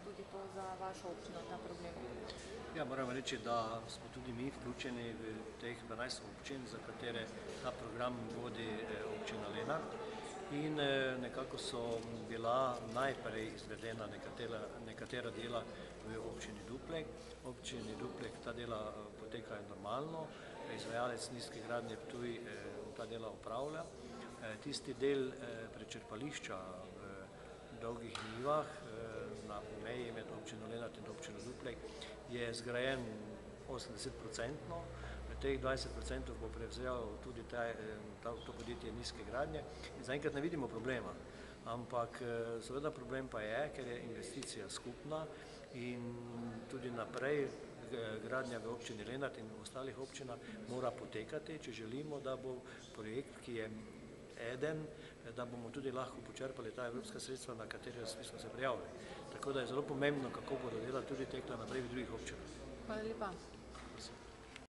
tudi to za vašo občino, ta problem? Ja, moram reči, da smo tudi mi vključeni v teh 12 občin, za katere ta program vodi občina Lenart. In nekako so bila najprej izvedena nekatera dela v občini Duplek. Občini Duplek ta dela potekajo normalno, izvajalec nizke gradnje Ptuj ta dela opravlja. Tisti del prečrpališča v Dolgih Njivah na meji med občino Lenart in občino Duplek je zgrajen 80%, teh 20% bo prevzel tudi to podjetje nizke gradnje in zaenkrat ne vidimo problema. Ampak seveda problem pa je, ker je investicija skupna in tudi naprej gradnja v občini Lenart in v ostalih občinah mora potekati, če želimo, da bo projekt, ki je eden, da bomo tudi lahko počrpali ta evropska sredstva, na katero smo se prijavili. Tako da je zelo pomembno, kako bodo dela tudi tekla naprej v drugih občinah. Hvala lepa.